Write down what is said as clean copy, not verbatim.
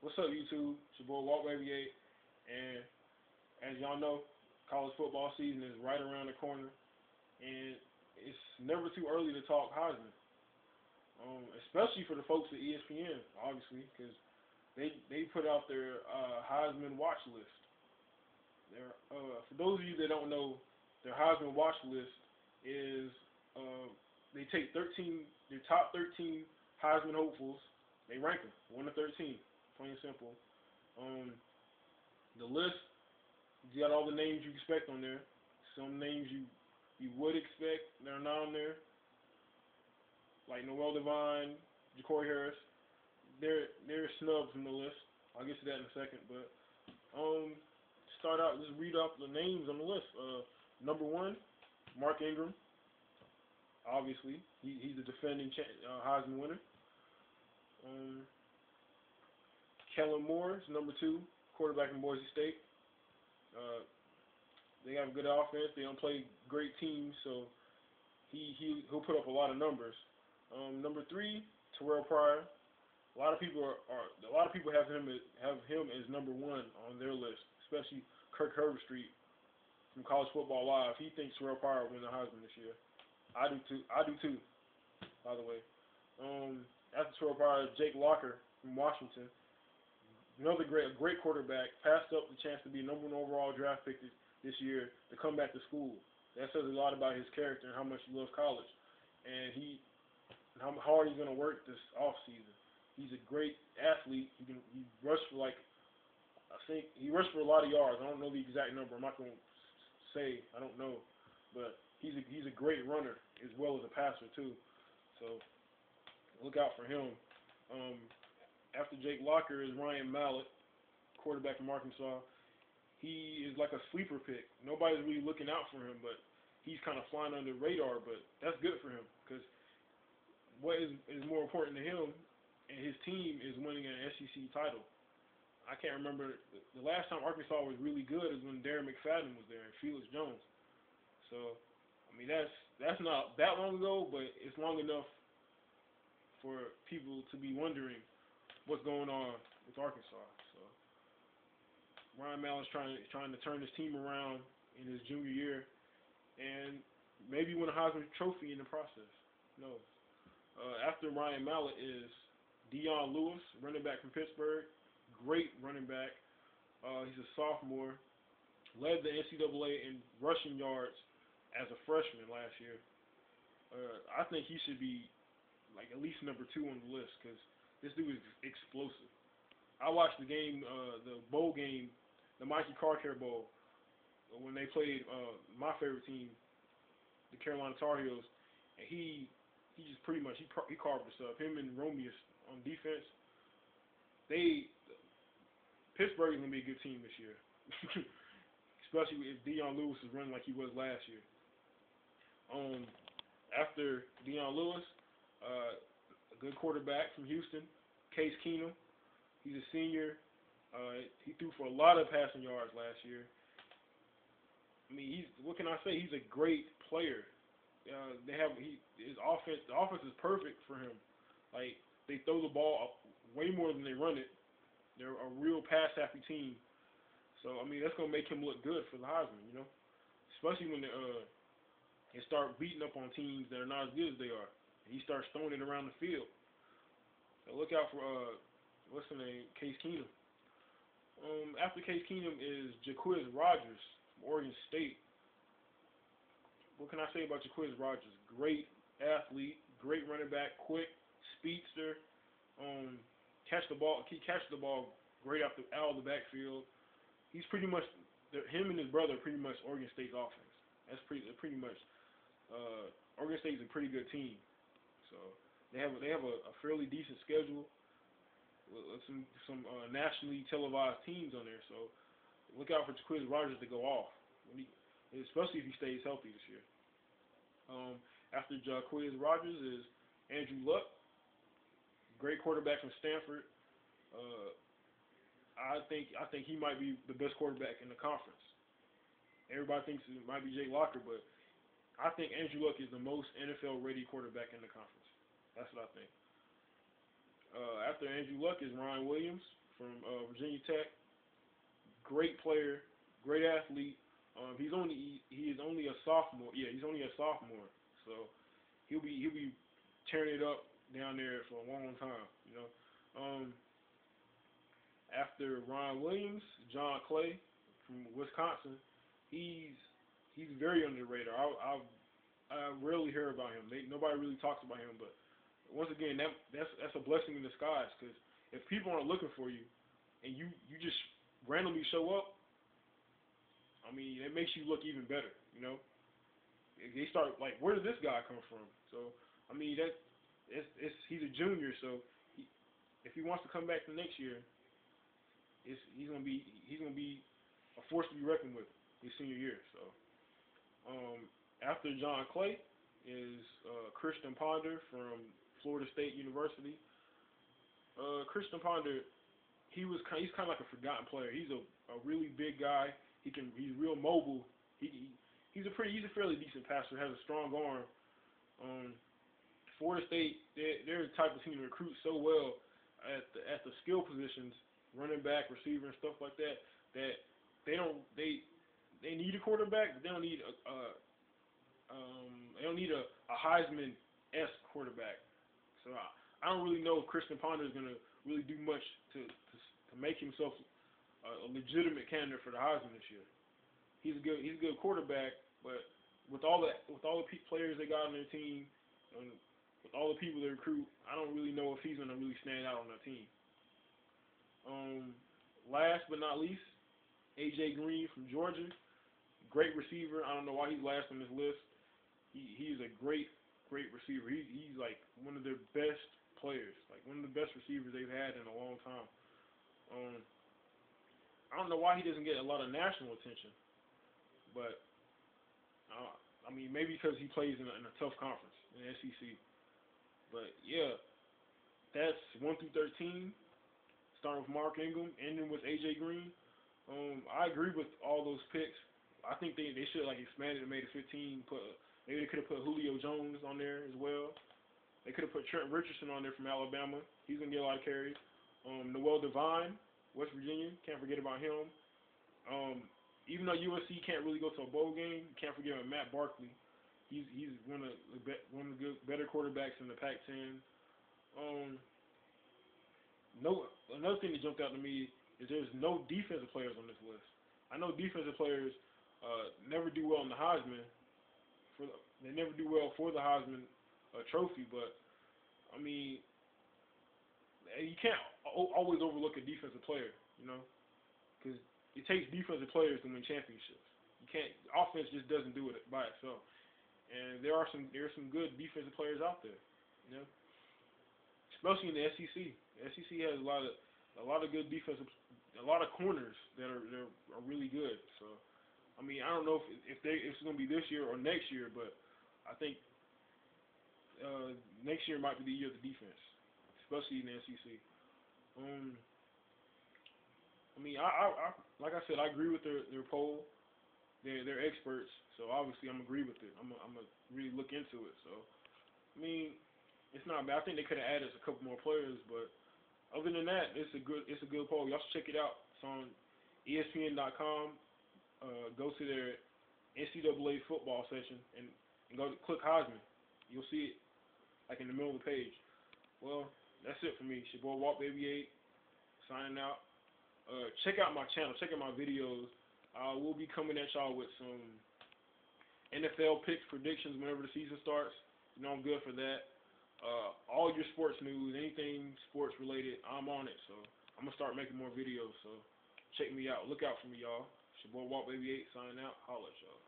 What's up, YouTube? It's your boy Walt Baby 8, and as y'all know, college football season is right around the corner, and it's never too early to talk Heisman, especially for the folks at ESPN, obviously, because they put out their Heisman watch list. For those of you that don't know, their Heisman watch list is they take their top 13 Heisman hopefuls, they rank them 1 to 13, plain and simple. The list, you got all the names you expect on there. Some names you would expect that are not on there, like Noel Devine, Ja'Cory Harris. They're snubs from the list. I'll get to that in a second, but start out, just read off the names on the list. Number 1, Mark Ingram. Obviously, he's the defending Heisman winner. Kellen Moore is number 2, quarterback in Boise State. They have a good offense. They don't play great teams, so he'll put up a lot of numbers. Number 3, Terrell Pryor. A lot of people have him as number 1 on their list, especially Kirk Herbstreit from College Football Live. He thinks Terrell Pryor will win the Heisman this year. I do too. By the way, after Terrell Pryor, Jake Locker from Washington, another great quarterback, passed up the chance to be number 1 overall draft pick this year to come back to school. That says a lot about his character and how much he loves college, and how hard he's going to work this off season. He's a great athlete. He rushed for he rushed for a lot of yards. I don't know the exact number. I'm not going to say. I don't know, but he's a great runner as well as a passer too. So look out for him. After Jake Locker is Ryan Mallett, quarterback from Arkansas. He is like a sleeper pick. Nobody's really looking out for him, but he's kind of flying under the radar. But that's good for him because what is more important to him and his team is winning an SEC title. I can't remember the last time Arkansas was really good is when Darren McFadden was there and Felix Jones. So, I mean, that's not that long ago, but it's long enough for people to be wondering what's going on with Arkansas. So, Ryan Mallett's trying to turn his team around in his junior year and maybe win a Heisman Trophy in the process. Who knows? After Ryan Mallett is Dion Lewis, running back from Pittsburgh. Great running back. He's a sophomore. Led the NCAA in rushing yards as a freshman last year. I think he should be like at least number 2 on the list because this dude is explosive. I watched the game, the bowl game, the Mikey Car Care Bowl, when they played my favorite team, the Carolina Tar Heels, and he just pretty much he carved us up. Him and Romeus on defense. Pittsburgh is gonna be a good team this year, especially if Dion Lewis is running like he was last year. After Dion Lewis, a good quarterback from Houston, Case Keenum. He's a senior. He threw for a lot of passing yards last year. I mean, what can I say? He's a great player. His offense. The offense is perfect for him. Like they throw the ball way more than they run it. They're a real pass-happy team. So I mean, that's gonna make him look good for the Heisman, you know. Especially when they start beating up on teams that are not as good as they are. And he starts throwing it around the field. So look out for what's the name? Case Keenum. After Case Keenum is Jaquiz Rogers from Oregon State. What can I say about Jaquiz Rogers? Great athlete, great running back, quick, speedster. He catches the ball great out of the backfield. He's pretty much him and his brother are pretty much Oregon State's offense. That's pretty much Oregon State is a pretty good team. So they have a fairly decent schedule with some nationally televised teams on there. So look out for Jaquiz Rogers to go off, especially if he stays healthy this year. After Jaquiz Rogers is Andrew Luck, great quarterback from Stanford. I think he might be the best quarterback in the conference. Everybody thinks it might be Jake Locker, but I think Andrew Luck is the most NFL-ready quarterback in the conference. That's what I think. After Andrew Luck is Ryan Williams from Virginia Tech. Great player, great athlete. He is only a sophomore. Yeah, he's only a sophomore. So he'll be tearing it up down there for a long time. You know. After Ron Williams, John Clay from Wisconsin, he's very underrated. I rarely hear about him. Nobody really talks about him, but once again, that's a blessing in disguise because if people aren't looking for you and you just randomly show up, I mean, it makes you look even better. You know, they start like, where did this guy come from? So I mean, he's a junior, so if he wants to come back the next year, he's gonna be a force to be reckoned with his senior year. So after John Clay is Christian Ponder from Florida State University. Christian Ponder, he's kind of like a forgotten player. He's a really big guy. He's real mobile. He's a fairly decent passer. Has a strong arm. Florida State, they're the type of team to recruit so well at the skill positions, running back, receiver, and stuff like that. That they need a quarterback, but they don't need a Heisman-esque quarterback. So I don't really know if Christian Ponder is gonna really do much to make himself a legitimate candidate for the Heisman this year. He's a good quarterback, but with all the players they got on their team, and with all the people they recruit, I don't really know if he's gonna really stand out on their team. Last but not least, AJ Green from Georgia, great receiver. I don't know why he's last on this list. He's a great receiver. He's like one of their best players, like one of the best receivers they've had in a long time. I don't know why he doesn't get a lot of national attention, but I mean maybe because he plays in a tough conference in the SEC. But yeah, that's 1 through 13. Starting with Mark Ingram, ending with AJ Green. I agree with all those picks. I think they should like expanded and made it 15. Maybe they could have put Julio Jones on there as well. They could have put Trent Richardson on there from Alabama. He's gonna get a lot of carries. Noel Devine, West Virginia, can't forget about him. Even though USC can't really go to a bowl game, you can't forget about Matt Barkley. He's one of the better quarterbacks in the Pac-10. Another thing that jumped out to me is there's no defensive players on this list. I know defensive players never do well in the Heisman. They never do well for the Heisman trophy, but I mean, you can't always overlook a defensive player, you know, because it takes defensive players to win championships. You can't. Offense just doesn't do it by itself, and there are some good defensive players out there, you know, especially in the SEC. The SEC has a lot of good defensive, a lot of corners that are really good. So, I mean, I don't know if it's going to be this year or next year, but I think next year might be the year of the defense, especially in the SEC. I mean, I like I said, I agree with their poll. They're experts, so obviously I'm agree with it. I'm gonna really look into it. So, I mean, it's not bad. I think they could have added a couple more players, but other than that, it's a good poll. Y'all should check it out. It's on espn.com. Go to their NCAA football section and click Heisman. You'll see it like in the middle of the page. Well, that's it for me. It's your boy Walt Baby 8 signing out. Check out my channel. Check out my videos. We'll be coming at y'all with some NFL picks, predictions whenever the season starts. You know I'm good for that. All your sports news, anything sports related, I'm on it. So I'm gonna start making more videos. So check me out. Look out for me, y'all. It's your boy Walt Baby 8 signing out. Holla at y'all.